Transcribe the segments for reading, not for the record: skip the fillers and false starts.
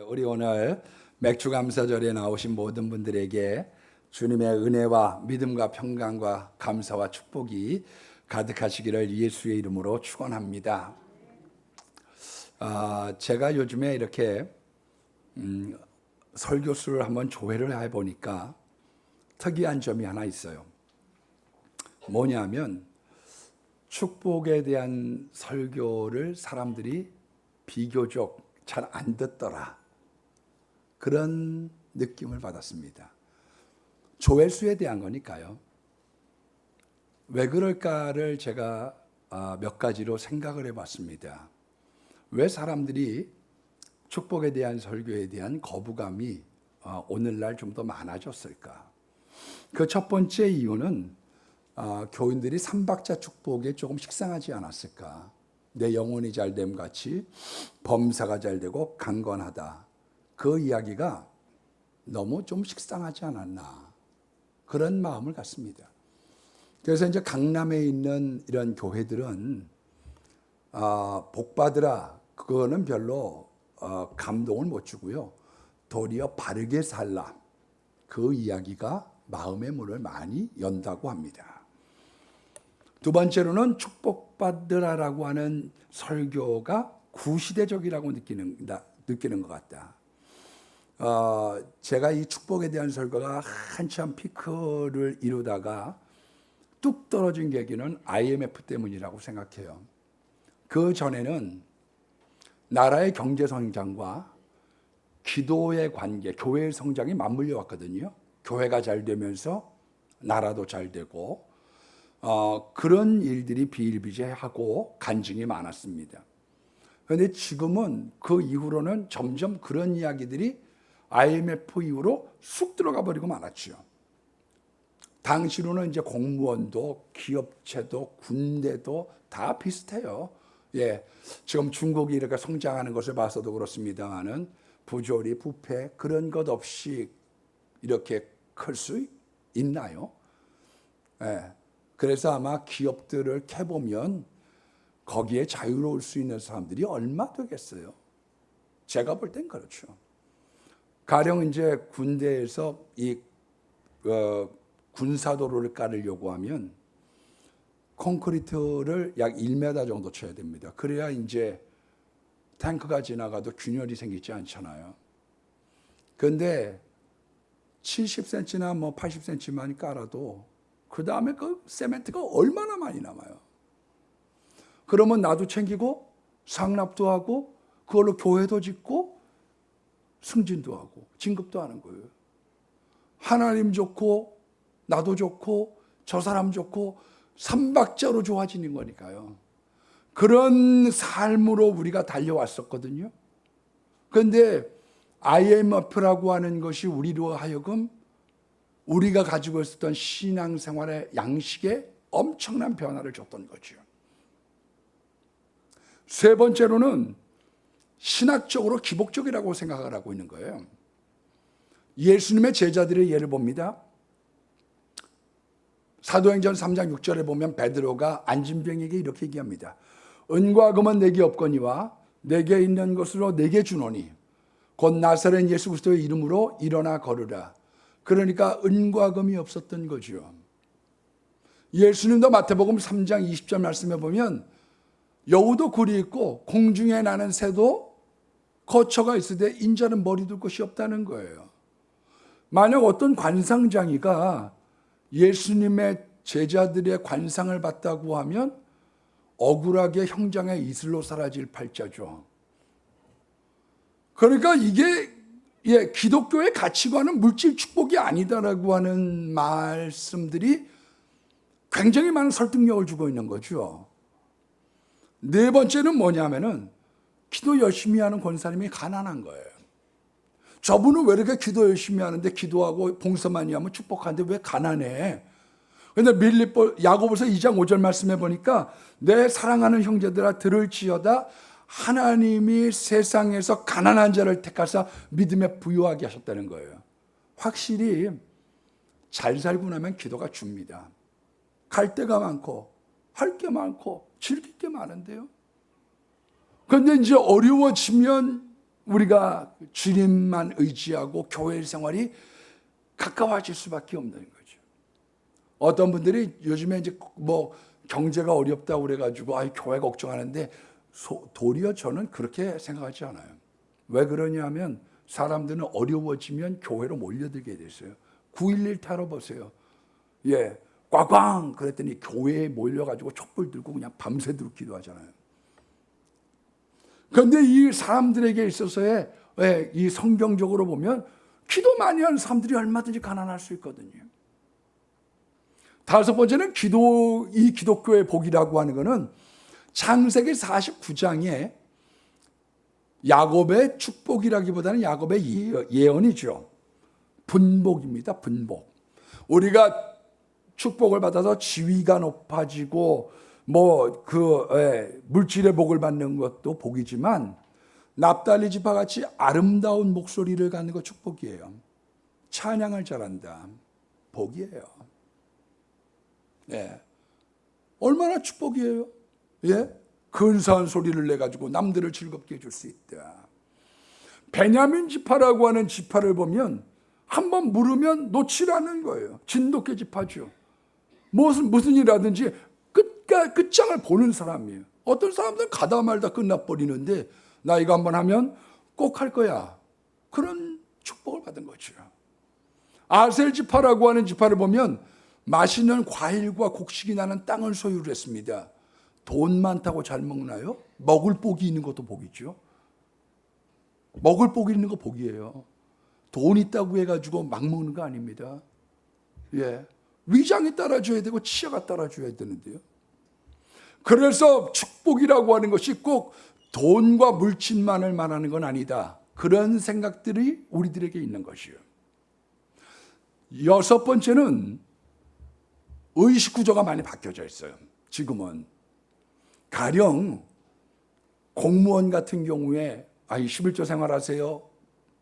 우리 오늘 맥주 감사절에 나오신 모든 분들에게 주님의 은혜와 믿음과 평강과 감사와 축복이 가득하시기를 예수의 이름으로 축원합니다. 제가 요즘에 이렇게 설교수를 한번 조회를 해보니까 특이한 점이 하나 있어요. 뭐냐면 축복에 대한 설교를 사람들이 비교적 잘 안 듣더라. 그런 느낌을 받았습니다. 조회수에 대한 거니까요. 왜 그럴까를 제가 몇 가지로 생각을 해봤습니다. 왜 사람들이 축복에 대한 설교에 대한 거부감이 오늘날 좀 더 많아졌을까? 그 첫 번째 이유는 교인들이 삼박자 축복에 조금 식상하지 않았을까? 내 영혼이 잘됨 같이 범사가 잘되고 강건하다. 그 이야기가 너무 좀 식상하지 않았나. 그런 마음을 갖습니다. 그래서 이제 강남에 있는 이런 교회들은 복받으라. 그거는 별로 감동을 못 주고요. 도리어 바르게 살라. 그 이야기가 마음의 문을 많이 연다고 합니다. 두 번째로는 축복받으라라고 하는 설교가 구시대적이라고 느끼는 것 같다. 제가 이 축복에 대한 설교가 한참 피크를 이루다가 뚝 떨어진 계기는 IMF 때문이라고 생각해요. 그 전에는 나라의 경제 성장과 기도의 관계, 교회의 성장이 맞물려 왔거든요. 교회가 잘 되면서 나라도 잘 되고 그런 일들이 비일비재하고 간증이 많았습니다. 그런데 지금은 그 이후로는 점점 그런 이야기들이 IMF 이후로 쑥 들어가 버리고 말았죠. 당시로는 이제 공무원도 기업체도 군대도 다 비슷해요. 지금 중국이 이렇게 성장하는 것을 봐서도 그렇습니다만은 부조리, 부패 그런 것 없이 이렇게 클 수 있나요? 그래서 아마 기업들을 캐보면 거기에 자유로울 수 있는 사람들이 얼마 되겠어요? 제가 볼 땐 그렇죠. 가령 이제 군대에서 이 군사도로를 깔으려고 하면 콘크리트를 약 1m 정도 쳐야 됩니다. 그래야 이제 탱크가 지나가도 균열이 생기지 않잖아요. 그런데 70cm나 뭐 80cm만 깔아도 그 다음에 그 세멘트가 얼마나 많이 남아요. 그러면 나도 챙기고 상납도 하고 그걸로 교회도 짓고 승진도 하고 진급도 하는 거예요. 하나님 좋고 나도 좋고 저 사람 좋고 삼박자로 좋아지는 거니까요. 그런 삶으로 우리가 달려왔었거든요. 그런데 IMF라고 하는 것이 우리로 하여금 우리가 가지고 있었던 신앙생활의 양식에 엄청난 변화를 줬던 거죠. 세 번째로는 신학적으로 기복적이라고 생각을 하고 있는 거예요. 예수님의 제자들의 예를 봅니다. 사도행전 3장 6절에 보면 베드로가 안진병에게 이렇게 얘기합니다. 은과 금은 내게 없거니와 내게 있는 것으로 내게 주노니 곧 나사렛 예수 그리스도의 이름으로 일어나 걸으라. 그러니까 은과 금이 없었던 거죠. 예수님도 마태복음 3장 20절 말씀해 보면 여우도 굴이 있고 공중에 나는 새도 거처가 있으되 인자는 머리 둘 곳이 없다는 거예요. 만약 어떤 관상장이가 예수님의 제자들의 관상을 봤다고 하면 억울하게 형장의 이슬로 사라질 팔자죠. 그러니까 이게 기독교의 가치관은 물질 축복이 아니다라고 하는 말씀들이 굉장히 많은 설득력을 주고 있는 거죠. 네 번째는 뭐냐면은 기도 열심히 하는 권사님이 가난한 거예요. 저분은 왜 이렇게 기도 열심히 하는데 기도하고 봉사 많이 하면 축복하는데 왜 가난해? 그런데 야고보서 2장 5절 말씀해 보니까 내 사랑하는 형제들아 들을지어다 하나님이 세상에서 가난한 자를 택하사 믿음에 부유하게 하셨다는 거예요. 확실히 잘 살고 나면 기도가 줍니다. 갈 데가 많고 할 게 많고 즐길 게 많은데요. 그런데 이제 어려워지면 우리가 주님만 의지하고 교회 생활이 가까워질 수밖에 없는 거죠. 어떤 분들이 요즘에 이제 뭐 경제가 어렵다고 그래가지고 교회 걱정하는데 도리어 저는 그렇게 생각하지 않아요. 왜 그러냐면 사람들은 어려워지면 교회로 몰려들게 됐어요. 9.11 테러 보세요. 예, 꽝꽝 그랬더니 교회에 몰려가지고 촛불 들고 그냥 밤새도록 기도하잖아요. 그런데 이 사람들에게 있어서의 이 성경적으로 보면 기도 많이 하는 사람들이 얼마든지 가난할 수 있거든요. 다섯 번째는 이 기독교의 복이라고 하는 것은 창세기 49장에 야곱의 축복이라기보다는 야곱의 예언이죠. 분복입니다. 분복. 우리가 축복을 받아서 지위가 높아지고 물질의 복을 받는 것도 복이지만 납달리 지파 같이 아름다운 목소리를 갖는 거 축복이에요. 찬양을 잘한다. 복이에요. 예. 얼마나 축복이에요. 예? 근사한 소리를 내가지고 남들을 즐겁게 해줄 수 있다. 베냐민 지파라고 하는 지파를 보면 한번 물으면 놓지 않는 거예요. 진돗개 지파죠. 무슨 일이라든지 끝장을 보는 사람이에요. 어떤 사람들은 가다 말다 끝나버리는데 나 이거 한번 하면 꼭 할 거야. 그런 축복을 받은 거죠. 아셀 지파라고 하는 지파를 보면 맛있는 과일과 곡식이 나는 땅을 소유를 했습니다. 돈 많다고 잘 먹나요? 먹을 복이 있는 것도 복이죠. 먹을 복이 있는 거 복이에요. 돈 있다고 해가지고 막 먹는 거 아닙니다. 예, 위장이 따라줘야 되고 치아가 따라줘야 되는데요. 그래서 축복이라고 하는 것이 꼭 돈과 물질만을 말하는 건 아니다. 그런 생각들이 우리들에게 있는 것이요. 여섯 번째는 의식 구조가 많이 바뀌어져 있어요. 지금은 가령 공무원 같은 경우에 11조 생활하세요.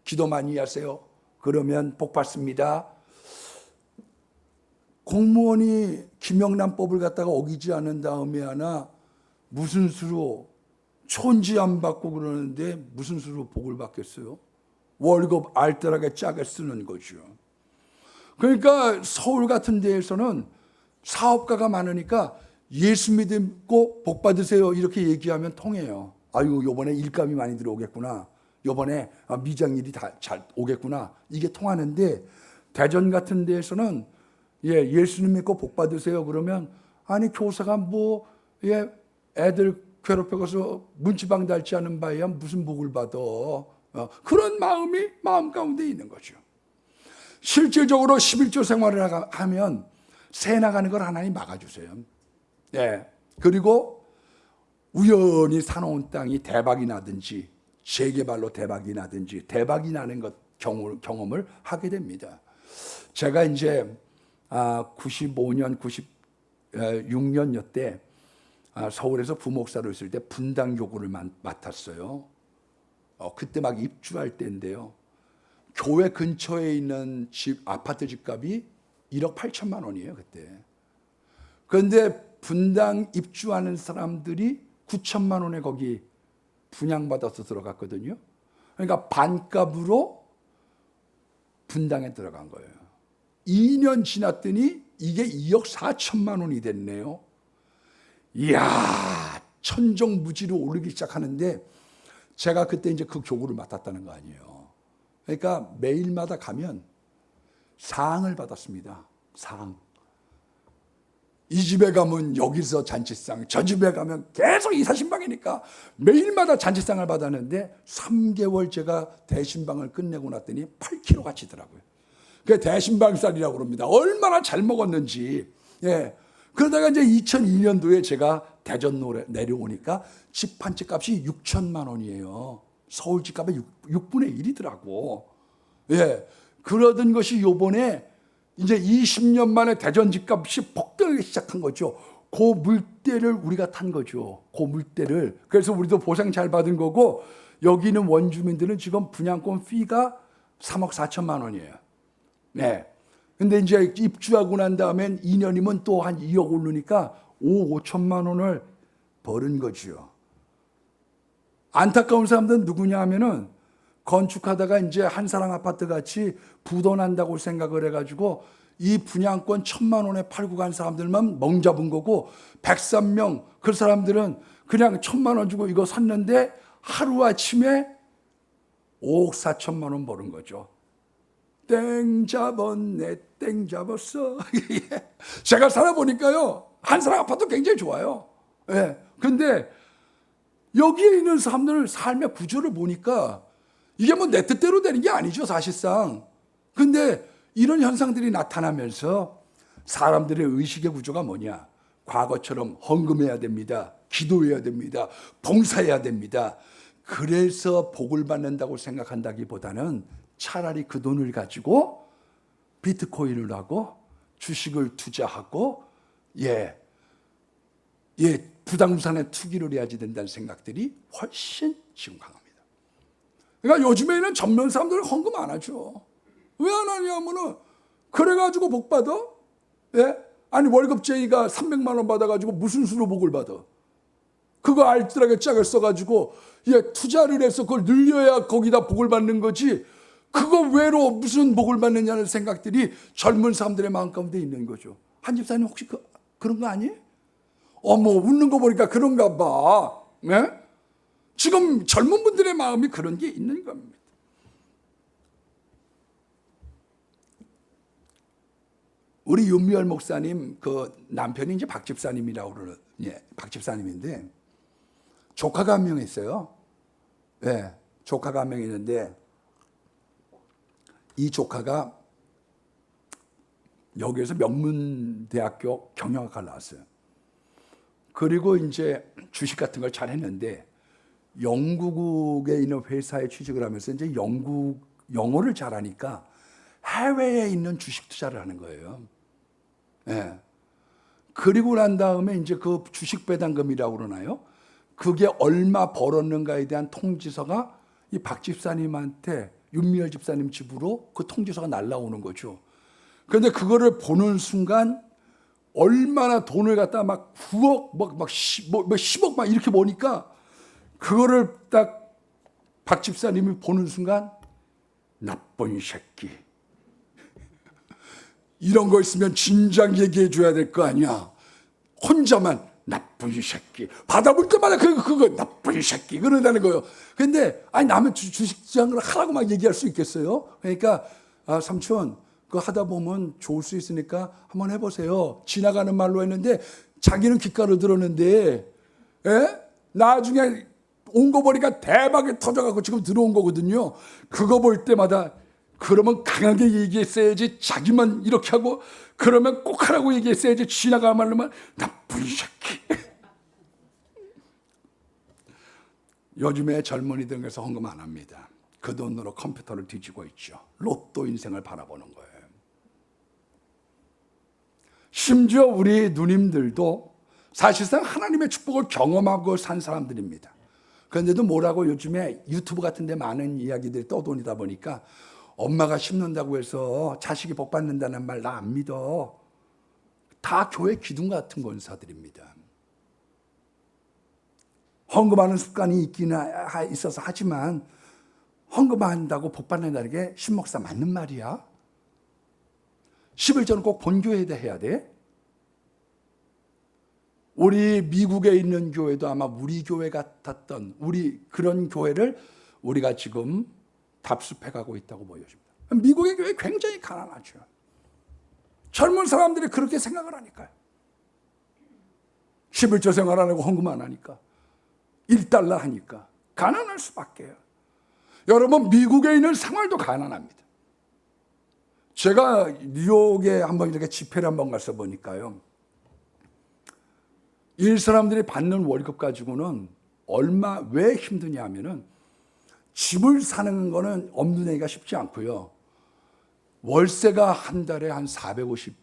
기도 많이 하세요. 그러면 복 받습니다. 공무원이 김영란법을 갖다가 어기지 않은 다음에 하나 무슨 수로 촌지 안 받고 그러는데 무슨 수로 복을 받겠어요? 월급 알뜰하게 짜게 쓰는 거죠. 그러니까 서울 같은 데에서는 사업가가 많으니까 예수 믿고 복 받으세요 이렇게 얘기하면 통해요. 요번에 일감이 많이 들어오겠구나. 요번에 미장일이 다 잘 오겠구나. 이게 통하는데 대전 같은 데에서는 예수님 믿고 복 받으세요 그러면 교사가 애들 괴롭혀서 문지방 닳지 않은 바에야 무슨 복을 받아. 그런 마음이 마음 가운데 있는 거죠. 실질적으로 11조 생활을 하면 새 나가는 걸 하나님 막아주세요. 네. 그리고 우연히 사놓은 땅이 대박이 나든지 재개발로 대박이 나든지 대박이 나는 것 경험을 하게 됩니다. 제가 이제 95년, 96년 때 서울에서 부목사로 있을 때 분당 교구를 맡았어요. 그때 막 입주할 때인데요. 교회 근처에 있는 아파트 집값이 1억 8천만 원이에요, 그때. 그런데 분당 입주하는 사람들이 9천만 원에 거기 분양받아서 들어갔거든요. 그러니까 반값으로 분당에 들어간 거예요. 2년 지났더니 이게 2억 4천만 원이 됐네요. 이야, 천정무지로 오르기 시작하는데 제가 그때 이제 그 교구를 맡았다는 거 아니에요. 그러니까 매일마다 가면 상을 받았습니다. 상. 이 집에 가면 여기서 잔치상, 저 집에 가면 계속 이사신방이니까 매일마다 잔치상을 받았는데 3개월 제가 대신방을 끝내고 났더니 8kg가 치더라고요. 그게 대신방살이라고 그럽니다. 얼마나 잘 먹었는지. 예. 그러다가 이제 2002년도에 제가 대전 내려오니까 집 한 채 값이 6천만 원이에요. 서울 집값의 6분의 1이더라고. 예. 그러던 것이 요번에 이제 20년 만에 대전 집값이 폭등하기 시작한 거죠. 그 물때를 우리가 탄 거죠. 그 물때를. 그래서 우리도 보상 잘 받은 거고 여기 있는 원주민들은 지금 분양권 피가 3억 4천만 원이에요. 네. 근데 이제 입주하고 난 다음엔 2년이면 또 한 2억 오르니까 5억 5천만 원을 벌은 거죠. 안타까운 사람들은 누구냐 하면은 건축하다가 이제 한사랑 아파트 같이 부도 난다고 생각을 해가지고 이 분양권 1,000만 원에 팔고 간 사람들만 멍 잡은 거고 103명 그 사람들은 그냥 1,000만 원 주고 이거 샀는데 하루아침에 5억 4천만 원 버는 거죠. 땡 잡았네, 땡 잡았어. 제가 살아보니까요, 한사랑 아파트 굉장히 좋아요. 예. 근데 여기에 있는 사람들 삶의 구조를 보니까 이게 뭐 내 뜻대로 되는 게 아니죠, 사실상. 근데 이런 현상들이 나타나면서 사람들의 의식의 구조가 뭐냐? 과거처럼 헌금해야 됩니다. 기도해야 됩니다. 봉사해야 됩니다. 그래서 복을 받는다고 생각한다기보다는 차라리 그 돈을 가지고 비트코인을 하고 주식을 투자하고 부동산에 투기를 해야지 된다는 생각들이 훨씬 지금 강합니다. 그러니까 요즘에는 전면 사람들은 헌금 안 하죠. 왜 안 하냐면은 그래가지고 복 받아? 예? 아니 월급쟁이가 300만 원 받아가지고 무슨 수로 복을 받아? 그거 알뜰하게 짝을 써가지고 투자를 해서 그걸 늘려야 거기다 복을 받는 거지. 그거 외로 무슨 복을 받느냐는 생각들이 젊은 사람들의 마음 가운데 있는 거죠. 한 집사님 혹시 그런 거 아니에요? 어머 웃는 거 보니까 그런가 봐. 네? 지금 젊은 분들의 마음이 그런 게 있는 겁니다. 우리 윤미열 목사님 그 남편이 이제 박 집사님이라고 그러는 박 집사님인데 조카가 한 명 있어요. 조카가 한 명 있는데 이 조카가 여기에서 명문대학교 경영학과를 나왔어요. 그리고 이제 주식 같은 걸 잘 했는데 영국에 있는 회사에 취직을 하면서 이제 영어를 잘하니까 해외에 있는 주식 투자를 하는 거예요. 그리고 난 다음에 이제 그 주식 배당금이라고 그러나요? 그게 얼마 벌었는가에 대한 통지서가 이 박 집사님한테 윤미열 집사님 집으로 그 통지서가 날라오는 거죠. 그런데 그거를 보는 순간 얼마나 돈을 갖다 막 9억, 막 10억 막 이렇게 보니까 그거를 딱 박 집사님이 보는 순간 나쁜 새끼. 이런 거 있으면 진작 얘기해 줘야 될 거 아니야. 혼자만 나쁜 새끼. 받아볼 때마다 그거 나쁜 새끼. 그러다는 거예요. 근데, 아니, 남의 주식 투자를 하라고 막 얘기할 수 있겠어요? 그러니까, 삼촌, 그거 하다 보면 좋을 수 있으니까 한번 해보세요. 지나가는 말로 했는데, 자기는 귓가로 들었는데, 나중에 온 거 보니까 대박이 터져갖고 지금 들어온 거거든요. 그거 볼 때마다, 그러면 강하게 얘기했어야지 자기만 이렇게 하고 그러면 꼭 하라고 얘기했어야지 지나가는 말로만 나쁜 새끼. 요즘에 젊은이들 그래서 헌금 안 합니다. 그 돈으로 컴퓨터를 뒤지고 있죠. 로또 인생을 바라보는 거예요. 심지어 우리 누님들도 사실상 하나님의 축복을 경험하고 산 사람들입니다. 그런데도 뭐라고 요즘에 유튜브 같은 데 많은 이야기들이 떠돌리다 보니까 엄마가 심는다고 해서 자식이 복 받는다는 말 나 안 믿어. 다 교회 기둥 같은 권사들입니다. 헌금하는 습관이 있기는 있어서 하지만 헌금한다고 복 받는다는 게 신목사 맞는 말이야? 11조는 꼭 본교회에 해야 돼? 우리 미국에 있는 교회도 아마 우리 교회 같았던 우리 그런 교회를 우리가 지금 답습해가고 있다고 보여집니다. 미국의 교회 굉장히 가난하죠. 젊은 사람들이 그렇게 생각을 하니까요. 11조 생활 안 하고 헌금 안 하니까. 1달러 하니까. 가난할 수밖에요. 여러분 미국에 있는 생활도 가난합니다. 제가 뉴욕에 한번 이렇게 집회를 한번 가서 보니까요. 이 사람들이 받는 월급 가지고는 왜 힘드냐 하면은 집을 사는 거는 없는 애가 쉽지 않고요. 월세가 한 달에 한 450.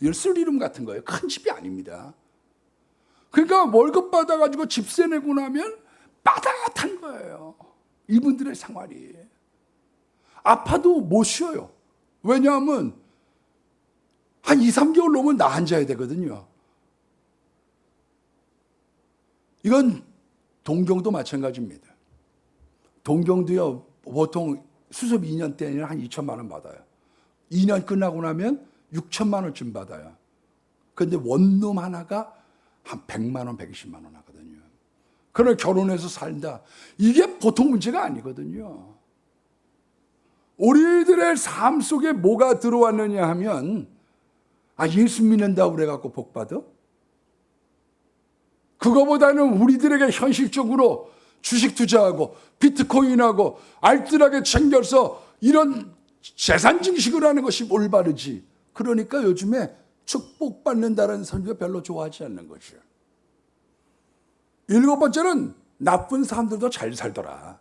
이건 쓸이름 같은 거예요. 큰 집이 아닙니다. 그러니까 월급 받아가지고 집세 내고 나면 빠듯한 거예요. 이분들의 생활이. 아파도 못 쉬어요. 왜냐하면 한 2, 3개월 넘으면 나 앉아야 되거든요. 이건 동경도 마찬가지입니다. 동경도요, 보통 수습 2년 때는 한 2천만 원 받아요. 2년 끝나고 나면 6천만 원쯤 받아요. 그런데 원룸 하나가 한 100만 원, 120만 원 하거든요. 그걸 결혼해서 살다. 이게 보통 문제가 아니거든요. 우리들의 삶 속에 뭐가 들어왔느냐 하면, 예수 믿는다고 그래갖고 복 받아? 그거보다는 우리들에게 현실적으로 주식 투자하고 비트코인하고 알뜰하게 챙겨서 이런 재산 증식을 하는 것이 올바르지. 그러니까 요즘에 축복받는다는 선교가 별로 좋아하지 않는 거죠. 7번째는 나쁜 사람들도 잘 살더라.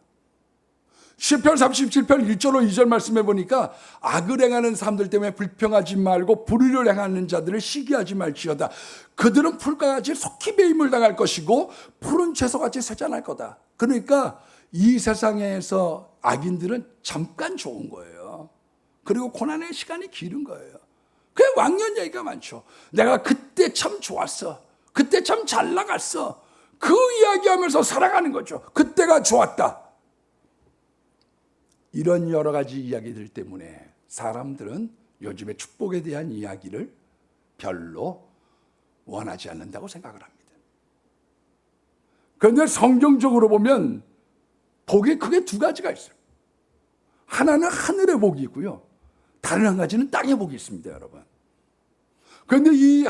시편 37편 1절로 2절 말씀해 보니까 악을 행하는 사람들 때문에 불평하지 말고 불의를 행하는 자들을 시기하지 말지어다. 그들은 풀과 같이 속히 배임을 당할 것이고 푸른 채소같이 쇠잔할 거다. 그러니까 이 세상에서 악인들은 잠깐 좋은 거예요. 그리고 고난의 시간이 길은 거예요. 그게 왕년 얘기가 많죠. 내가 그때 참 좋았어. 그때 참 잘 나갔어. 그 이야기하면서 살아가는 거죠. 그때가 좋았다. 이런 여러 가지 이야기들 때문에 사람들은 요즘에 축복에 대한 이야기를 별로 원하지 않는다고 생각을 합니다. 그런데 성경적으로 보면 복이 크게 두 가지가 있어요. 하나는 하늘의 복이 있고요. 다른 한 가지는 땅의 복이 있습니다, 여러분. 그런데 이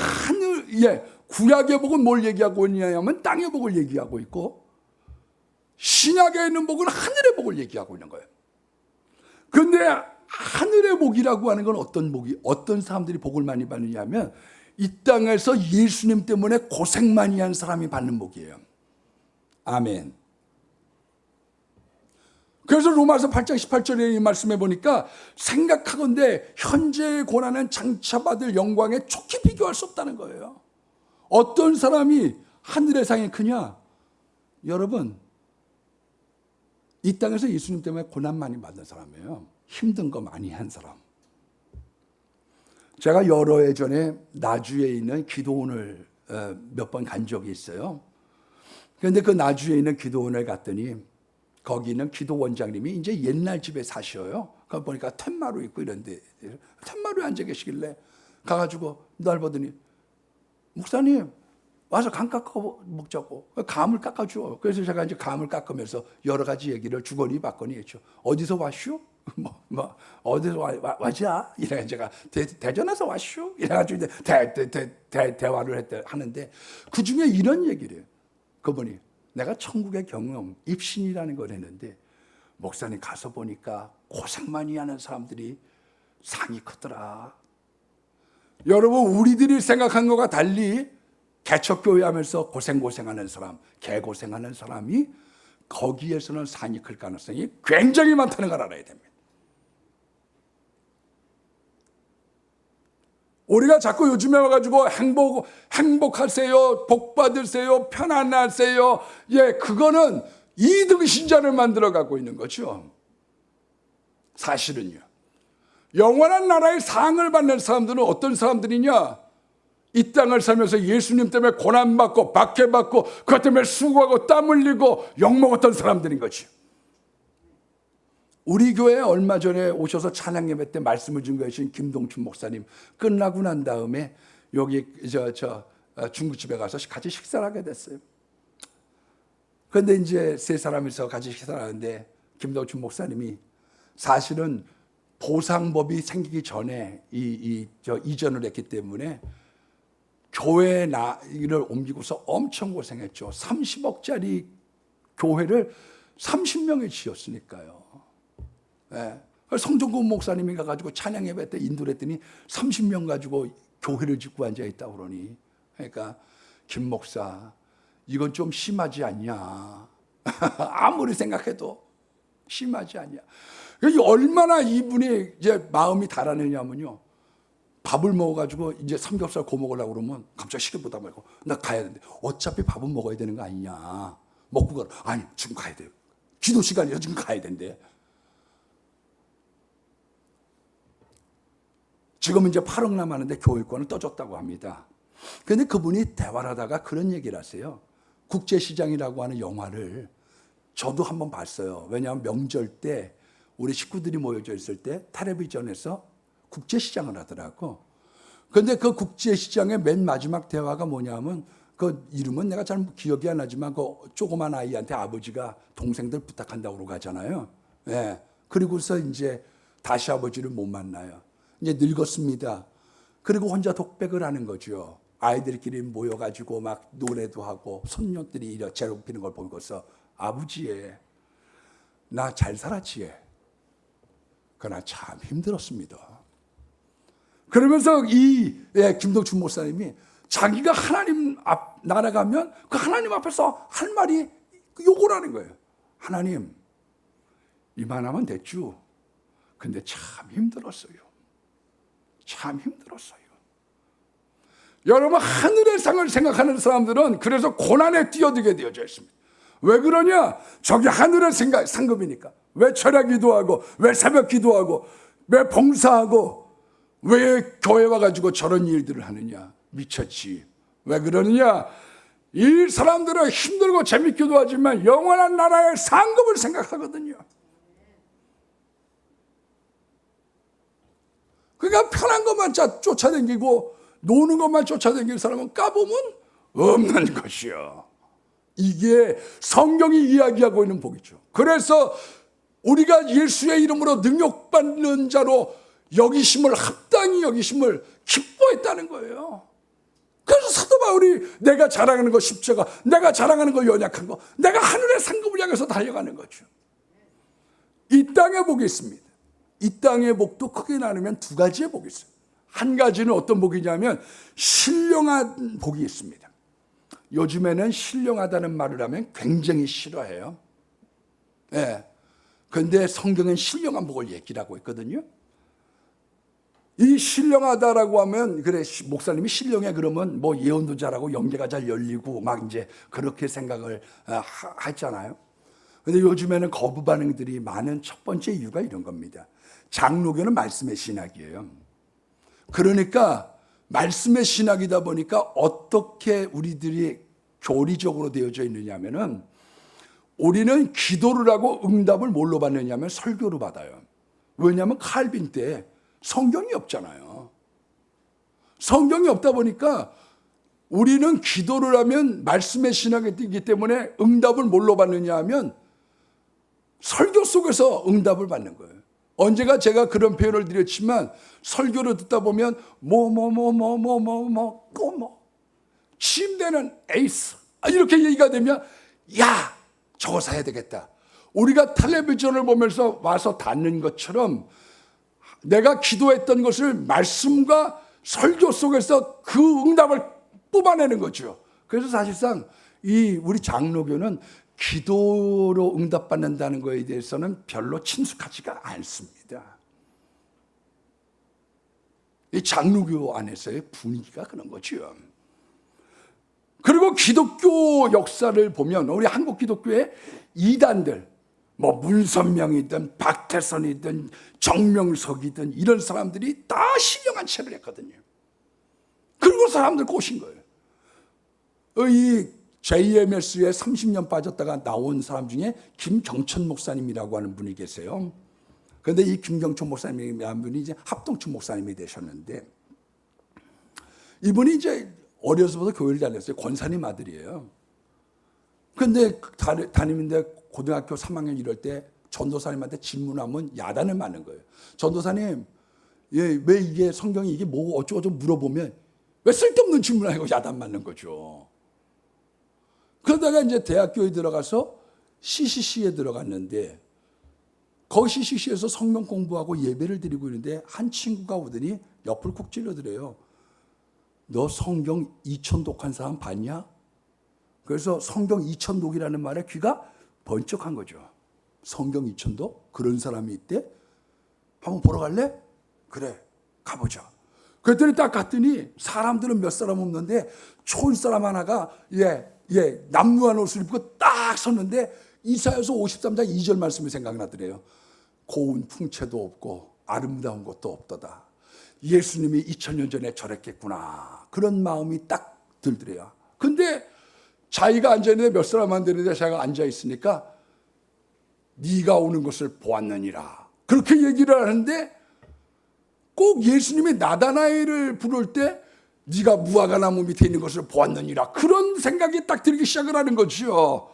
구약의 복은 뭘 얘기하고 있냐면 땅의 복을 얘기하고 있고, 신약에 있는 복은 하늘의 복을 얘기하고 있는 거예요. 그런데 하늘의 복이라고 하는 건 어떤 사람들이 복을 많이 받느냐 하면 이 땅에서 예수님 때문에 고생 많이 한 사람이 받는 복이에요. 아멘. 그래서 로마서 8장 18절에 말씀해 보니까 생각하건대 현재의 고난은 장차 받을 영광에 촉히 비교할 수 없다는 거예요. 어떤 사람이 하늘의 상이 크냐? 여러분, 이 땅에서 예수님 때문에 고난 많이 받은 사람이에요. 힘든 거 많이 한 사람. 제가 여러 해 전에 나주에 있는 기도원을 몇 번 간 적이 있어요. 그런데 그 나주에 있는 기도원을 갔더니 거기 있는 기도원장님이 이제 옛날 집에 사셔요. 그 보니까 텐마루 있고 이런데 텐마루에 앉아 계시길래 가가지고 날 보더니 목사님 와서 감 깎아 먹자고. 감을 깎아줘. 그래서 제가 이제 감을 깎으면서 여러 가지 얘기를 주거니 받거니 했죠. 어디서 왔슈? 어디서 와자? 이래 제가 대전에서 왔슈? 이래가지고 이제 대화를 하는데 그 중에 이런 얘기를 해요. 그분이 내가 천국의 경험, 입신이라는 걸 했는데 목사님 가서 보니까 고생 많이 하는 사람들이 상이 크더라. 여러분, 우리들이 생각한 것과 달리 개척교회 하면서 고생하는 사람, 개고생하는 사람이 거기에서는 상이 클 가능성이 굉장히 많다는 걸 알아야 됩니다. 우리가 자꾸 요즘에 와가지고 행복하세요, 복 받으세요, 편안하세요. 그거는 이등신자를 만들어가고 있는 거죠. 사실은요. 영원한 나라의 상을 받는 사람들은 어떤 사람들이냐? 이 땅을 살면서 예수님 때문에 고난받고 박해받고 그것 때문에 수고하고 땀 흘리고 욕먹었던 사람들인 거지. 우리 교회에 얼마 전에 오셔서 찬양 예배 때 말씀을 준비하신 김동춘 목사님 끝나고 난 다음에 여기 중국집에 가서 같이 식사를 하게 됐어요. 그런데 이제 세 사람이서 같이 식사를 하는데 김동춘 목사님이 사실은 보상법이 생기기 전에 이전을 했기 때문에 교회 나이를 옮기고서 엄청 고생했죠. 30억짜리 교회를 30명에 지었으니까요. 네. 성종국 목사님이 가가지고 찬양 예배 때 인도를 했더니 30명 가지고 교회를 짓고 앉아있다고 그러니. 그러니까 김 목사 이건 좀 심하지 않냐. 아무리 생각해도 심하지 않냐. 얼마나 이분이 이제 마음이 달아내냐면요. 밥을 먹어가지고 이제 삼겹살 구워 먹으려고 그러면 갑자기 시계보다 말고 나 가야 되는데 어차피 밥은 먹어야 되는 거 아니냐. 먹고 가라. 아니 지금 가야 돼요. 기도 시간이라 지금 가야 된대. 지금 이제 8억 남았는데 교육권을 떠줬다고 합니다. 그런데 그분이 대화를 하다가 그런 얘기를 하세요. 국제시장이라고 하는 영화를 저도 한번 봤어요. 왜냐하면 명절 때 우리 식구들이 모여져 있을 때 텔레비전에서 국제시장을 하더라고. 그런데 그 국제시장의 맨 마지막 대화가 뭐냐면, 그 이름은 내가 잘 기억이 안 나지만 그 조그만 아이한테 아버지가 동생들 부탁한다고 그러고 가잖아요. 예. 그리고서 이제 다시 아버지를 못 만나요. 이제 늙었습니다. 그리고 혼자 독백을 하는 거죠. 아이들끼리 모여가지고 막 노래도 하고 손녀들이 이렇게 괴롭히는 걸 보고서, 아버지, 나 잘 살았지. 그러나 참 힘들었습니다. 그러면서 이 김동춘 목사님이 자기가 하나님 앞 날아가면 그 하나님 앞에서 할 말이 요걸 하는 거예요. 하나님, 이만하면 됐죠. 근데 참 힘들었어요. 참 힘들었어요. 여러분, 하늘의 상을 생각하는 사람들은 그래서 고난에 뛰어들게 되어져 있습니다. 왜 그러냐? 저기 하늘의 상급이니까. 왜 철야 기도하고, 왜 새벽 기도하고, 왜 봉사하고, 왜 교회 와가지고 저런 일들을 하느냐? 미쳤지. 왜 그러느냐? 이 사람들은 힘들고 재밌기도 하지만 영원한 나라의 상급을 생각하거든요. 그러니까 편한 것만 쫓아다니고 노는 것만 쫓아다니는 사람은 까보면 없는 것이요. 이게 성경이 이야기하고 있는 복이죠. 그래서 우리가 예수의 이름으로 능력받는 자로 여기심을, 합당히 여기심을 기뻐했다는 거예요. 그래서 사도 바울이 내가 자랑하는 거 십자가, 내가 자랑하는 거 연약한 거, 내가 하늘의 상급을 향해서 달려가는 거죠. 이 땅의 복이 있습니다. 이 땅의 복도 크게 나누면 두 가지의 복이 있어요. 한 가지는 어떤 복이냐면 신령한 복이 있습니다. 요즘에는 신령하다는 말을 하면 굉장히 싫어해요. 그런데 성경은 신령한 복을 얘기하고 있거든요. 이 신령하다라고 하면, 그래, 목사님이 신령해 그러면 뭐 예언도 잘하고 영계가 잘 열리고 막 이제 그렇게 생각을 하잖아요. 근데 요즘에는 거부 반응들이 많은 첫 번째 이유가 이런 겁니다. 장로교는 말씀의 신학이에요. 그러니까 말씀의 신학이다 보니까 어떻게 우리들이 교리적으로 되어져 있느냐면은, 우리는 기도를 하고 응답을 뭘로 받느냐면 설교로 받아요. 왜냐하면 칼빈 때 성경이 없잖아요. 성경이 없다 보니까 우리는 기도를 하면 말씀의 신학이기 때문에 응답을 뭘로 받느냐 하면 설교 속에서 응답을 받는 거예요. 언제가 제가 그런 표현을 드렸지만, 설교를 듣다 보면 침대는 에이스 이렇게 얘기가 되면, 야, 저거 사야 되겠다. 우리가 텔레비전을 보면서 와서 닿는 것처럼 내가 기도했던 것을 말씀과 설교 속에서 그 응답을 뽑아내는 거죠. 그래서 사실상 이 우리 장로교는 기도로 응답받는다는 것에 대해서는 별로 친숙하지가 않습니다. 이 장로교 안에서의 분위기가 그런 거죠. 그리고 기독교 역사를 보면 우리 한국 기독교의 이단들, 뭐 문선명이든 박태선이든 정명석이든 이런 사람들이 다 신령한 채를 했거든요. 그리고 사람들 꼬신 거예요. 이 JMS에 30년 빠졌다가 나온 사람 중에 김경천 목사님이라고 하는 분이 계세요. 그런데 이 김경천 목사님이라는 분이 이제 합동춘 목사님이 되셨는데, 이분이 이제 어려서부터 교회를 다녔어요. 권사님 아들이에요. 그런데 담임인데 고등학교 3학년 이럴 때 전도사님한테 질문하면 야단을 맞는 거예요. 전도사님, 왜 이게 성경이 이게 뭐 어쩌고 물어보면 왜 쓸데없는 질문을 하고 야단 맞는 거죠. 그러다가 이제 대학교에 들어가서 CCC에 들어갔는데, 거기 CCC에서 성경 공부하고 예배를 드리고 있는데 한 친구가 오더니 옆을 쿡 찔러드려요. 너 성경 2000독한 사람 봤냐? 그래서 성경 2000독이라는 말에 귀가 번쩍한 거죠. 성경 2000독? 그런 사람이 있대? 한번 보러 갈래? 그래, 가보자. 그랬더니 딱 갔더니 사람들은 몇 사람 없는데 초인 사람 하나가 남루한 옷을 입고 딱 섰는데 이사야서 53장 2절 말씀이 생각나더래요. 고운 풍채도 없고 아름다운 것도 없도다. 예수님이 2000년 전에 저랬겠구나. 그런 마음이 딱 들더래요. 근데 자기가 앉아있는데 몇 사람 안 되는데 자기가 앉아있으니까 네가 오는 것을 보았느니라. 그렇게 얘기를 하는데 꼭 예수님이 나다나엘을 부를 때 네가 무화과나무 밑에 있는 것을 보았느니라, 그런 생각이 딱 들기 시작을 하는 거죠.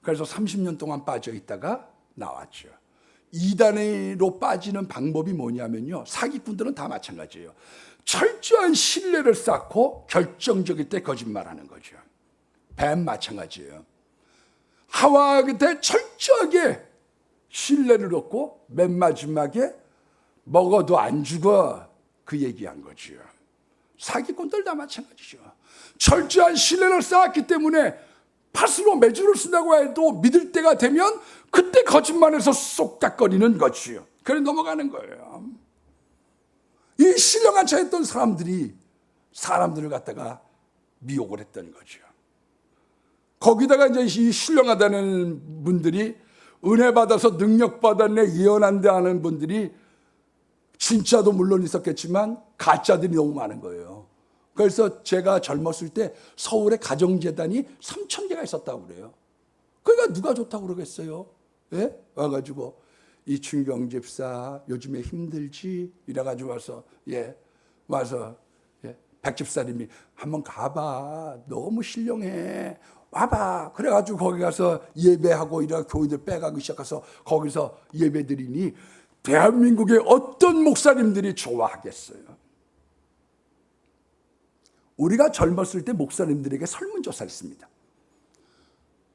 그래서 30년 동안 빠져 있다가 나왔죠. 이단으로 빠지는 방법이 뭐냐면요, 사기꾼들은 다 마찬가지예요. 철저한 신뢰를 쌓고 결정적일 때 거짓말하는 거죠. 뱀 마찬가지예요. 하와 그때 철저하게 신뢰를 얻고 맨 마지막에 먹어도 안 죽어, 그 얘기한 거죠. 사기꾼들 다 마찬가지죠. 철저한 신뢰를 쌓았기 때문에 팥으로 매주를 쓴다고 해도 믿을 때가 되면 그때 거짓말해서 쏙닥거리는 거지요. 그래 넘어가는 거예요. 이 신령한 차 했던 사람들이 사람들을 갖다가 미혹을 했던 거죠. 거기다가 이제 이 신령하다는 분들이 은혜 받아서 능력 받았네, 예언한다 하는 분들이 진짜도 물론 있었겠지만 가짜들이 너무 많은 거예요. 그래서 제가 젊었을 때 서울에 가정재단이 3,000개가 있었다고 그래요. 그러니까 누가 좋다고 그러겠어요? 예? 와가지고 이춘경 집사 요즘에 힘들지? 이래가지고 와서 백 집사님이 한번 가봐, 너무 신령해, 와봐. 그래가지고 거기 가서 예배하고 이런 교인들 빼가기 시작해서 거기서 예배드리니 대한민국의 어떤 목사님들이 좋아하겠어요? 우리가 젊었을 때 목사님들에게 설문조사를 했습니다.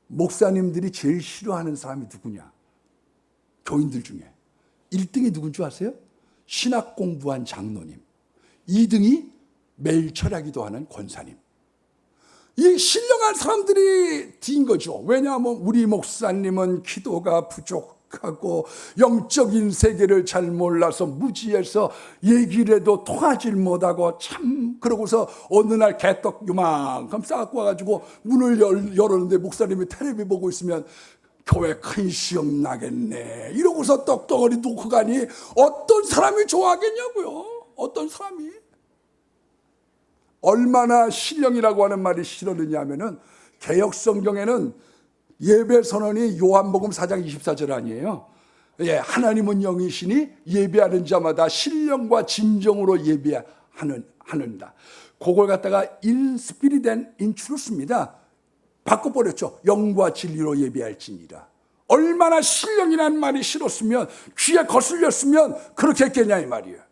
목사님들이 제일 싫어하는 사람이 누구냐? 교인들 중에 1등이 누군 줄 아세요? 신학 공부한 장로님, 2등이 매일 철야기도 하는 권사님. 이 신령한 사람들이 뒤인 거죠. 왜냐하면 우리 목사님은 기도가 부족하고 영적인 세계를 잘 몰라서 무지해서 얘기를 해도 통하질 못하고, 참, 그러고서 어느 날 개떡 요만큼 싸갖고 와가지고 문을 열었는데 목사님이 텔레비 보고 있으면 교회 큰 시험 나겠네 이러고서 떡덩어리 놓고 가니 어떤 사람이 좋아하겠냐고요. 어떤 사람이. 얼마나 신령이라고 하는 말이 싫었느냐 하면은 개역성경에는 예배 선언이 요한복음 4장 24절 아니에요. 예, 하나님은 영이시니 예배하는 자마다 신령과 진정으로 예배하는다. 그걸 갖다가 in spirit and in truth입니다. 바꿔버렸죠. 영과 진리로 예배할지니라. 얼마나 신령이라는 말이 싫었으면, 귀에 거슬렸으면 그렇게 했겠냐 이 말이에요.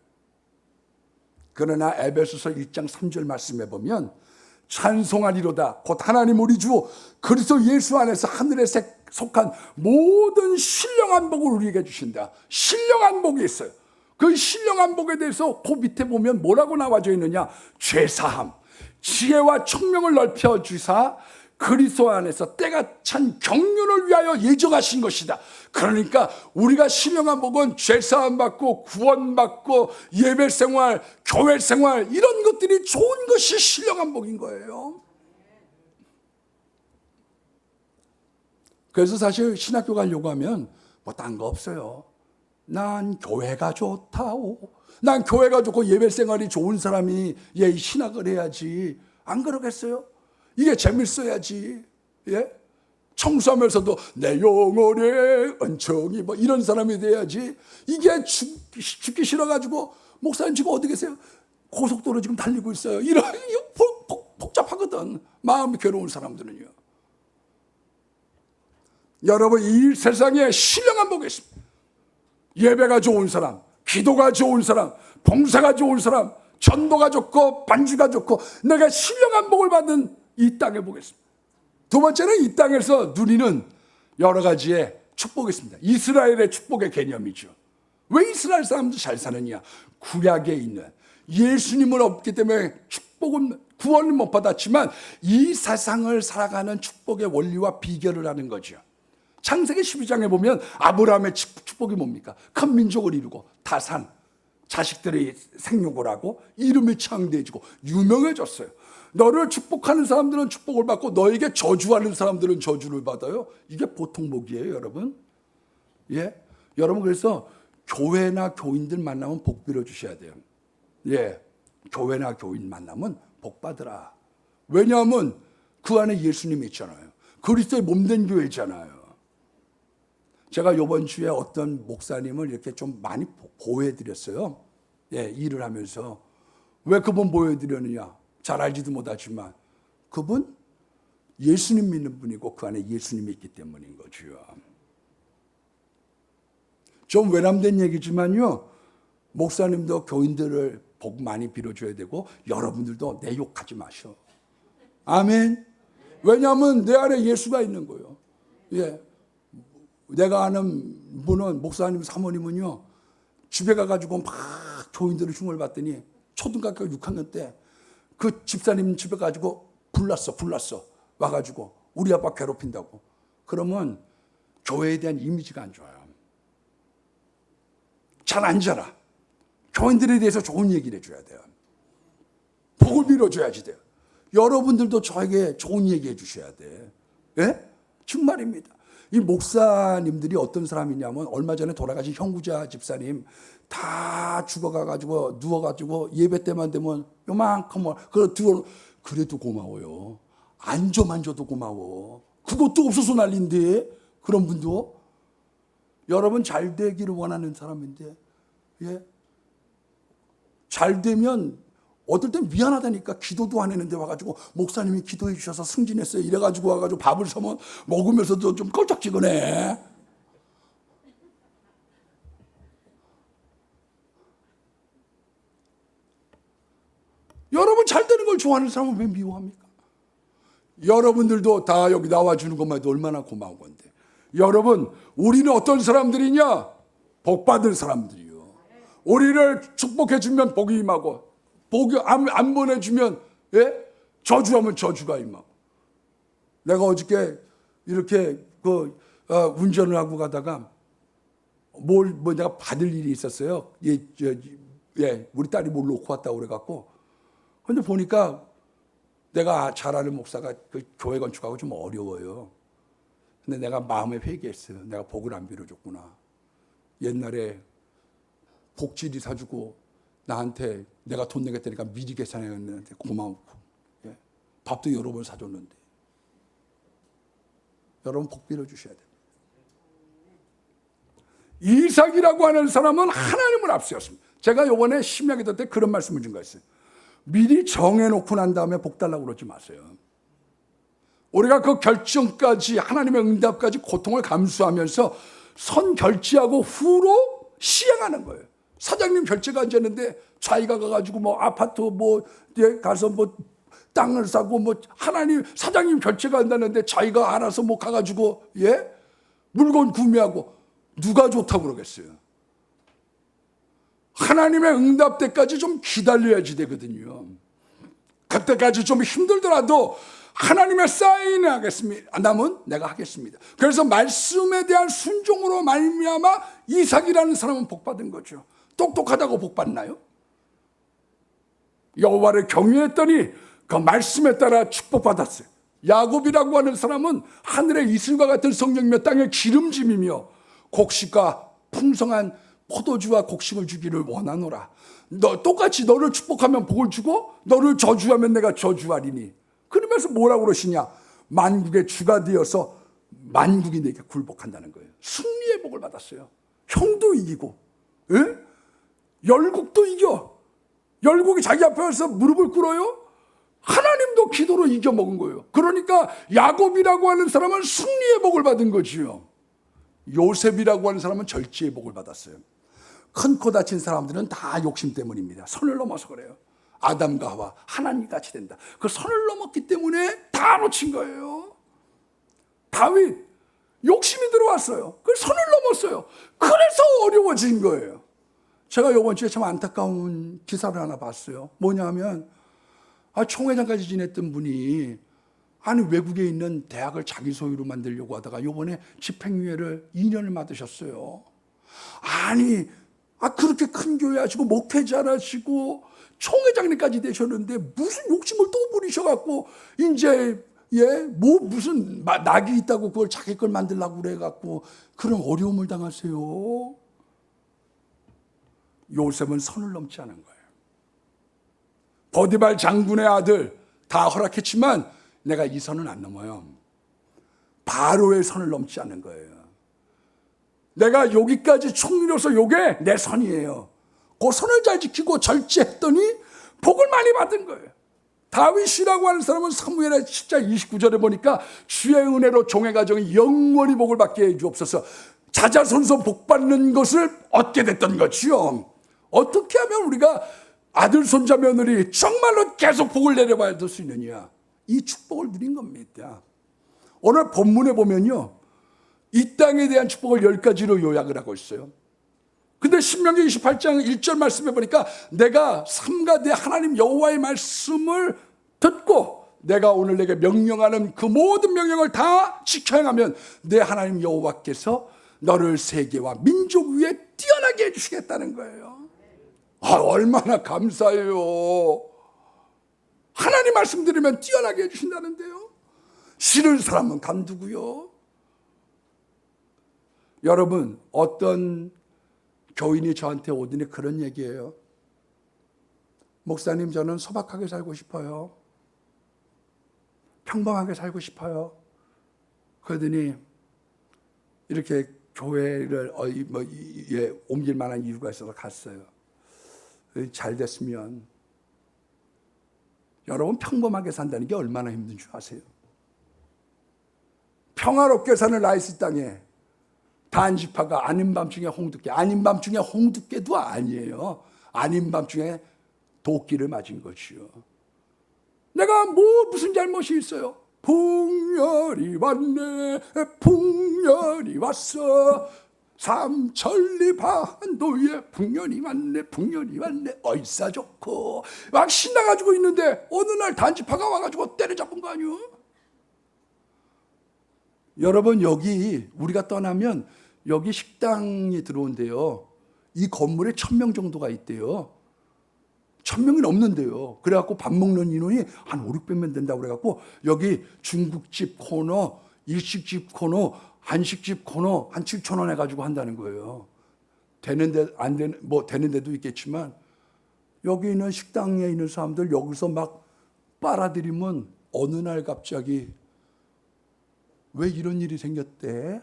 그러나 에베소서 1장 3절 말씀에 보면 찬송하리로다 곧 하나님 우리 주 그리스도 예수 안에서 하늘에 속한 모든 신령한 복을 우리에게 주신다. 신령한 복이 있어요. 그 신령한 복에 대해서 그 밑에 보면 뭐라고 나와져 있느냐? 죄사함, 지혜와 총명을 넓혀 주사 그리스도 안에서 때가 찬 경륜을 위하여 예정하신 것이다. 그러니까 우리가 신령한 복은 죄사함 받고 구원 받고 예배 생활, 교회 생활, 이런 것들이 좋은 것이 신령한 복인 거예요. 그래서 사실 신학교 가려고 하면 뭐 딴 거 없어요. 난 교회가 좋다오. 난 교회가 좋고 예배 생활이 좋은 사람이 신학을 해야지. 안 그러겠어요? 이게 재밌어야지. 예? 청소하면서도 내 영혼의 은총이 뭐 이런 사람이 돼야지. 이게 죽기 싫어가지고 목사님 지금 어디 계세요? 고속도로 지금 달리고 있어요. 이런 복잡하거든. 마음이 괴로운 사람들은요. 여러분, 이 세상에 신령한 복이 있습니다. 예배가 좋은 사람, 기도가 좋은 사람, 봉사가 좋은 사람, 전도가 좋고 반주가 좋고 내가 신령한 복을 받는 이 땅에 보겠습니다. 두 번째는 이 땅에서 누리는 여러 가지의 축복이 있습니다. 이스라엘의 축복의 개념이죠. 왜 이스라엘 사람들 잘 사느냐? 구약에 있는 예수님을 없기 때문에 축복은, 구원을 못 받았지만 이 세상을 살아가는 축복의 원리와 비결을 하는 거죠. 창세기 12장에 보면 아브라함의 축복이 뭡니까? 큰 민족을 이루고 다산 자식들의 생육을 하고 이름이 창대해지고 유명해졌어요. 너를 축복하는 사람들은 축복을 받고 너에게 저주하는 사람들은 저주를 받아요. 이게 보통 복이에요, 여러분. 예, 여러분, 그래서 교회나 교인들 만나면 복 빌어 주셔야 돼요. 예, 교회나 교인 만나면 복 받으라. 왜냐하면 그 안에 예수님이 있잖아요. 그리스도의 몸된 교회잖아요. 제가 이번 주에 어떤 목사님을 이렇게 좀 많이 보호해드렸어요. 예, 일을 하면서. 왜 그분 보호해드렸느냐? 잘 알지도 못하지만 그분 예수님 믿는 분이고 그 안에 예수님이 있기 때문인 거죠. 좀 외람된 얘기지만요, 목사님도 교인들을 복 많이 빌어줘야 되고 여러분들도 내 욕하지 마셔. 아멘. 왜냐하면 내 안에 예수가 있는 거예요. 예. 내가 아는 분은, 목사님 사모님은요, 집에 가가지고 막 교인들을 흉을 봤더니 초등학교 6학년 때 그 집사님 집에 가지고 불났어. 와가지고 우리 아빠 괴롭힌다고. 그러면 교회에 대한 이미지가 안 좋아요. 잘 안 자라. 교인들에 대해서 좋은 얘기를 해줘야 돼요. 복을 빌어줘야지 돼요. 여러분들도 저에게 좋은 얘기 해주셔야 돼. 예? 정말입니다. 이 목사님들이 어떤 사람이냐면, 얼마 전에 돌아가신 형구자 집사님 다 죽어가가지고 누워가지고 예배 때만 되면 요만큼 그래도 고마워요. 안 줘도 고마워. 그것도 없어서 난리인데, 그런 분도. 여러분 잘 되기를 원하는 사람인데, 예? 잘 되면 어떨 땐 미안하다니까. 기도도 안 했는데 와가지고 목사님이 기도해 주셔서 승진했어요. 이래가지고 와가지고 밥을 사면 먹으면서도 좀 껄쩍지근해. 여러분 잘 되는 걸 좋아하는 사람은 왜 미워합니까? 여러분들도 다 여기 나와주는 것만 해도 얼마나 고마운 건데. 여러분, 우리는 어떤 사람들이냐? 복 받은 사람들이요. 우리를 축복해주면 복이 임하고, 복이 안 보내주면, 예? 저주하면 저주가 임하고. 내가 어저께 이렇게 운전을 하고 가다가 내가 받을 일이 있었어요. 우리 딸이 뭘 놓고 왔다고 그래갖고. 근데 보니까 내가 잘 아는 목사가 그 교회 건축하고 좀 어려워요. 근데 내가 마음에 회개했어요. 내가 복을 안 빌어줬구나. 옛날에 복지리 사주고 나한테 내가 돈 내겠다니까 미리 계산했는데 고마웠고, 예? 밥도 여러 번 사줬는데. 여러분 복 빌어주셔야 됩니다. 이삭이라고 하는 사람은 하나님을 앞세웠습니다. 제가 요번에 심야기도 때 그런 말씀을 준 거였어요. 미리 정해놓고 난 다음에 복 달라고 그러지 마세요. 우리가 그 결정까지, 하나님의 응답까지 고통을 감수하면서 선 결제하고 후로 시행하는 거예요. 사장님 결제가 앉았는데 자기가 가가지고 아파트 가서 땅을 사고 하나님 사장님 결제가 안다는데 자기가 알아서 가가지고 물건 구매하고 누가 좋다고 그러겠어요. 하나님의 응답 때까지 좀 기다려야지 되거든요. 그때까지 좀 힘들더라도 하나님의 사인을 하겠습니다. 남은 내가 하겠습니다. 그래서 말씀에 대한 순종으로 말미암아 이삭이라는 사람은 복받은 거죠. 똑똑하다고 복받나요? 여호와를 경외했더니 그 말씀에 따라 축복받았어요. 야곱이라고 하는 사람은 하늘의 이슬과 같은 성령이며 땅의 기름짐이며 곡식과 풍성한 포도주와 곡식을 주기를 원하노라. 똑같이 너를 축복하면 복을 주고 너를 저주하면 내가 저주하리니. 그러면서 뭐라고 그러시냐? 만국의 주가 되어서 만국이 내게 굴복한다는 거예요. 승리의 복을 받았어요. 형도 이기고, 예? 열국도 이겨. 열국이 자기 앞에 와서 무릎을 꿇어요. 하나님도 기도로 이겨먹은 거예요. 그러니까 야곱이라고 하는 사람은 승리의 복을 받은 거지요. 요셉이라고 하는 사람은 절제의 복을 받았어요. 큰 코 다친 사람들은 다 욕심 때문입니다. 선을 넘어서 그래요. 아담과 하와 하나님이 같이 된다. 그 선을 넘었기 때문에 다 놓친 거예요. 다윗 욕심이 들어왔어요. 그 선을 넘었어요. 그래서 어려워진 거예요. 제가 이번 주에 참 안타까운 기사를 하나 봤어요. 뭐냐면 총회장까지 지냈던 분이 외국에 있는 대학을 자기 소유로 만들려고 하다가 이번에 집행유예를 2년을 맞으셨어요. 그렇게 큰 교회 하시고 목회자라시고 총회장님까지 되셨는데 무슨 욕심을 또 부리셔갖고 이제 무슨 낙이 있다고 그걸 자기 걸 만들려고 그래갖고 그런 어려움을 당하세요. 요셉은 선을 넘지 않은 거예요. 보디발 장군의 아들 다 허락했지만 내가 이 선은 안 넘어요. 바로의 선을 넘지 않는 거예요. 내가 여기까지 총리로서 요게 내 선이에요. 그 선을 잘 지키고 절제했더니 복을 많이 받은 거예요. 다윗이라고 하는 사람은 사무엘의 10장 29절에 보니까 주의 은혜로 종의 가정이 영원히 복을 받게 해 주옵소서. 자자손손 복 받는 것을 얻게 됐던 거지요. 어떻게 하면 우리가 아들, 손자, 며느리 정말로 계속 복을 내려받을 수 있느냐. 이 축복을 누린 겁니다. 오늘 본문에 보면요, 이 땅에 대한 축복을 10가지로 요약을 하고 있어요. 근데 신명기 28장 1절 말씀해 보니까 내가 삼가 내 하나님 여호와의 말씀을 듣고 내가 오늘 내게 명령하는 그 모든 명령을 다 지켜 행하면 내 하나님 여호와께서 너를 세계와 민족 위에 뛰어나게 해주시겠다는 거예요. 얼마나 감사해요. 하나님 말씀 들으면 뛰어나게 해주신다는데요. 싫은 사람은 간두고요. 여러분, 어떤 교인이 저한테 오더니 그런 얘기예요. 목사님, 저는 소박하게 살고 싶어요. 평범하게 살고 싶어요. 그러더니 이렇게 교회를 옮길 만한 이유가 있어서 갔어요. 잘 됐으면. 여러분, 평범하게 산다는 게 얼마나 힘든 줄 아세요? 평화롭게 사는 라이스 땅에 단지파가 아닌 밤중에 홍두깨, 아닌 밤중에 홍두깨도 아니에요. 아닌 밤중에 도끼를 맞은 것이요. 내가 무슨 잘못이 있어요? 풍년이 왔네, 풍년이 왔어. 삼천리 반도에 풍년이 왔네, 풍년이 왔네. 얼싸 좋고 막 신나가지고 있는데 어느 날 단지파가 와가지고 때려잡은 거 아니요? 여러분, 여기 우리가 떠나면 여기 식당이 들어온대요. 이 건물에 1000명 정도가 있대요. 1000명이 넘는데요. 그래갖고 밥 먹는 인원이 한 5, 600명 된다고 그래갖고 여기 중국집 코너, 일식집 코너, 한식집 코너 한 7,000원 해가지고 한다는 거예요. 되는데 안 되는 뭐 되는 데도 있겠지만 여기 있는 식당에 있는 사람들 여기서 막 빨아들이면 어느 날 갑자기 왜 이런 일이 생겼대?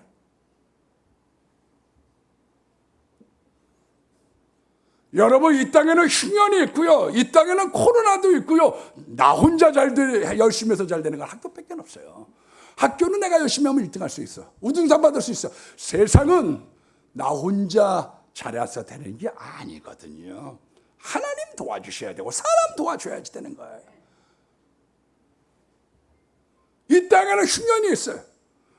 여러분, 이 땅에는 흉년이 있고요. 이 땅에는 코로나도 있고요. 나 혼자 열심히 해서 잘 되는 건 학교밖에 없어요. 학교는 내가 열심히 하면 1등 할 수 있어. 우등상 받을 수 있어. 세상은 나 혼자 잘해서 되는 게 아니거든요. 하나님 도와주셔야 되고 사람 도와줘야지 되는 거예요. 이 땅에는 흉년이 있어요.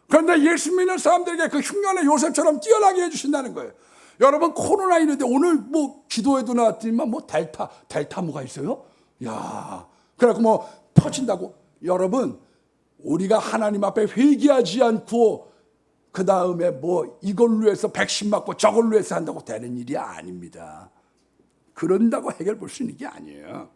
그런데 예수 믿는 사람들에게 그 흉년의 요셉처럼 뛰어나게 해주신다는 거예요. 여러분, 코로나 있는데 오늘 뭐 기도회도 나왔지만 뭐 델타 뭐가 있어요? 야, 그래갖고 뭐 터진다고. 여러분, 우리가 하나님 앞에 회개하지 않고 그 다음에 뭐 이걸로 해서 백신 맞고 저걸로 해서 한다고 되는 일이 아닙니다. 그런다고 해결 볼 수 있는 게 아니에요.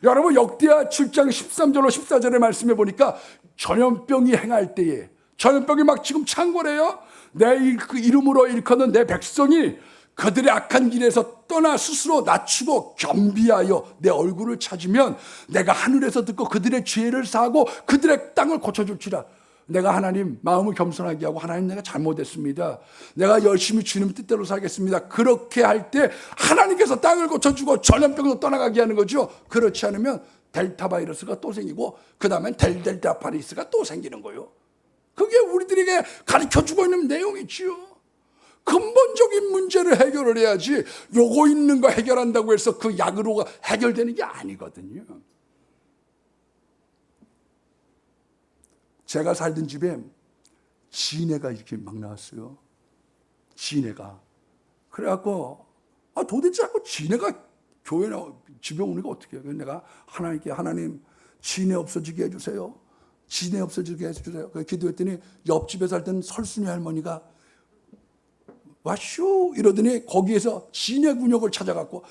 여러분, 역대하 7장 13절로 14절의 말씀해 보니까 전염병이 행할 때에 전염병이 막 지금 창궐해요. 내 이름으로 일컫는 내 백성이 그들의 악한 길에서 떠나 스스로 낮추고 겸비하여 내 얼굴을 찾으면 내가 하늘에서 듣고 그들의 죄를 사하고 그들의 땅을 고쳐줄지라. 내가 하나님 마음을 겸손하게 하고 하나님 내가 잘못했습니다. 내가 열심히 주님 뜻대로 살겠습니다. 그렇게 할 때 하나님께서 땅을 고쳐주고 전염병도 떠나가게 하는 거죠. 그렇지 않으면 델타 바이러스가 또 생기고 그 다음엔 델타 바이러스가 또 생기는 거예요. 그게 우리들에게 가르쳐주고 있는 내용이지요. 근본적인 문제를 해결을 해야지 요거 있는 거 해결한다고 해서 그 약으로 해결되는 게 아니거든요. 제가 살던 집에 지네가 이렇게 막 나왔어요. 지네가. 그래갖고 도대체 자꾸 지네가 교회 집에 오니까 어떻게 해요? 그래서 내가 하나님께 하나님 지네 없어지게 해주세요. 지네 없어지게 해주세요. 그래서 기도했더니 옆집에 살던 설순이 할머니가 와슈 이러더니 거기에서 지네군역을 찾아갖고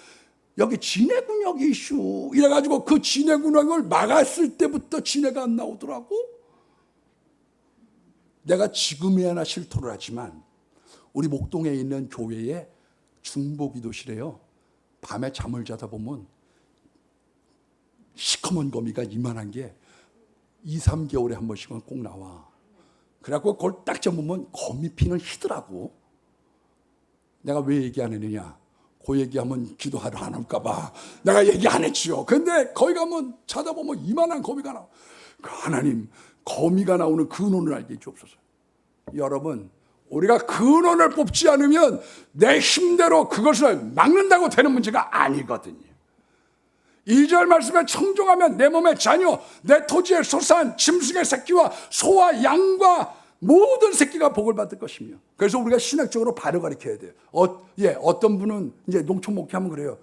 여기 지네군역이 이슈 이래가지고 그 지네군역을 막았을 때부터 지네가 안 나오더라고. 내가 지금이야 나 실토를 하지만 우리 목동에 있는 교회에 중보기도실에요. 밤에 잠을 자다 보면 시커먼 거미가 이만한 게 2, 3개월에 한 번씩은 꼭 나와. 그래갖고 그걸 딱 잡으면 거미 피는 희더라고. 내가 왜 얘기 안 했느냐? 그 얘기하면 기도하러 안 올까봐 내가 얘기 안 했지요. 근데 거기 가면 찾아보면 이만한 거미가 나와. 하나님, 거미가 나오는 근원을 알게 주옵소서. 여러분, 우리가 근원을 뽑지 않으면 내 힘대로 그것을 막는다고 되는 문제가 아니거든요. 2절 말씀에 청종하면 내 몸의 자녀, 내 토지의 소산, 짐승의 새끼와 소와 양과 모든 새끼가 복을 받을 것이며. 그래서 우리가 신학적으로 바로 가르쳐야 돼요. 어떤 분은 이제 농촌 목회하면 그래요.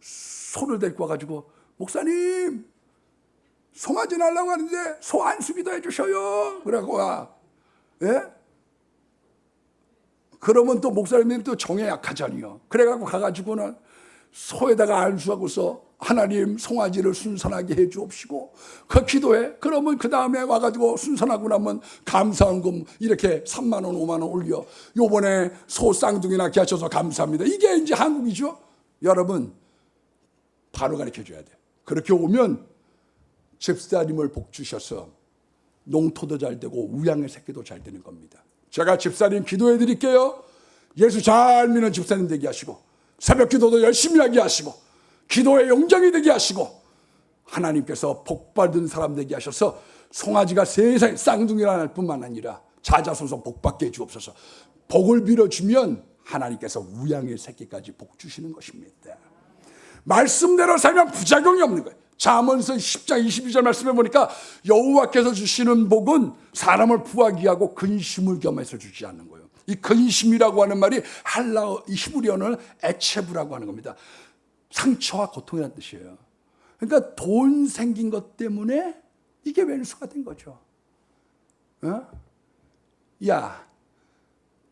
소를 데리고 와가지고, 목사님, 송아지 날라고 하는데 소 안수기도 해주셔요. 그래갖고 와. 예? 그러면 또 목사님이 또 정에 약하잖아요. 그래갖고 가가지고는 소에다가 안수하고서 하나님 송아지를 순산하게 해 주옵시고 그 기도해. 그러면 그 다음에 와가지고 순산하고 나면 감사원금 이렇게 3만 원 5만 원 올려. 요번에 소 쌍둥이 낳게 하셔서 감사합니다. 이게 이제 한국이죠. 여러분, 바로 가르쳐 줘야 돼. 그렇게 오면 집사님을 복 주셔서 농토도 잘 되고 우양의 새끼도 잘 되는 겁니다. 제가 집사님 기도해 드릴게요. 예수 잘 믿는 집사님 되게 하시고 새벽 기도도 열심히 하게 하시고 기도의 용정이 되게 하시고 하나님께서 복받은 사람 되게 하셔서 송아지가 세상에 쌍둥이라 할 뿐만 아니라 자자손손 복받게 해 주옵소서. 복을 빌어주면 하나님께서 우양의 새끼까지 복 주시는 것입니다. 말씀대로 살면 부작용이 없는 거예요. 잠언서 10장 22절 말씀에 보니까 여호와께서 주시는 복은 사람을 부하게 하고 근심을 겸해서 주지 않는 거예요. 이 근심이라고 하는 말이 히브리어는 에체브라고 하는 겁니다. 상처와 고통이라는 뜻이에요. 그러니까 돈 생긴 것 때문에 이게 왼수가 된 거죠. 어? 야,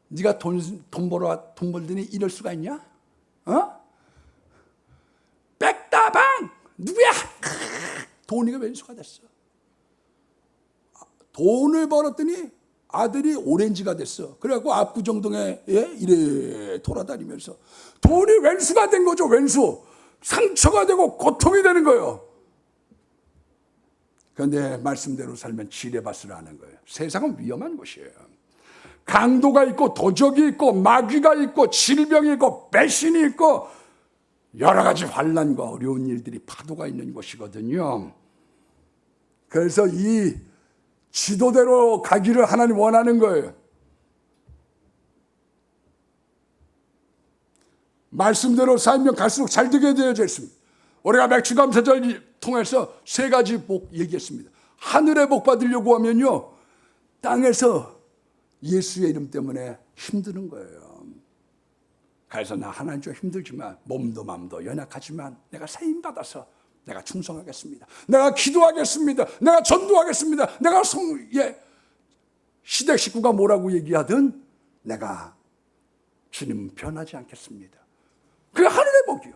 네가 돈 벌더니 이럴 수가 있냐? 어? 백다방 누구야? 돈이가 왼수가 됐어. 돈을 벌었더니 아들이 오렌지가 됐어. 그래갖고 압구정동에 이래 돌아다니면서 돈이 왼수가 된 거죠. 왼수. 상처가 되고 고통이 되는 거예요. 그런데 말씀대로 살면 지뢰밭을 하는 거예요. 세상은 위험한 곳이에요. 강도가 있고 도적이 있고 마귀가 있고 질병이 있고 배신이 있고 여러 가지 환난과 어려운 일들이 파도가 있는 곳이거든요. 그래서 이 지도대로 가기를 하나님 원하는 거예요. 말씀대로 살면 갈수록 잘 되게 되어져 있습니다. 우리가 맥주감사절 통해서 3가지 복 얘기했습니다. 하늘의 복 받으려고 하면요, 땅에서 예수의 이름 때문에 힘드는 거예요. 그래서 나 하나님 좀 힘들지만 몸도 마음도 연약하지만 내가 세임 받아서 내가 충성하겠습니다. 내가 기도하겠습니다. 내가 전도하겠습니다. 내가 시댁 식구가 뭐라고 얘기하든 내가 주님 변하지 않겠습니다. 그게 하늘의 복이요.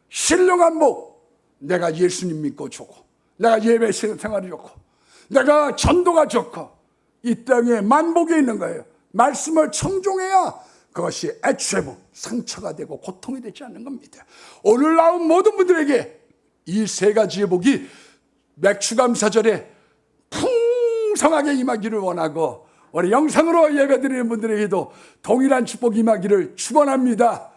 신령한 복. 내가 예수님 믿고 좋고 내가 예배 생활이 좋고 내가 전도가 좋고 이 땅에 만복이 있는 거예요. 말씀을 청종해야 그것이 애체부, 상처가 되고 고통이 되지 않는 겁니다. 오늘 나온 모든 분들에게 이 3가지의 복이 맥주감사절에 풍성하게 임하기를 원하고 우리 영상으로 예배드리는 분들에게도 동일한 축복이 임하기를 축원합니다.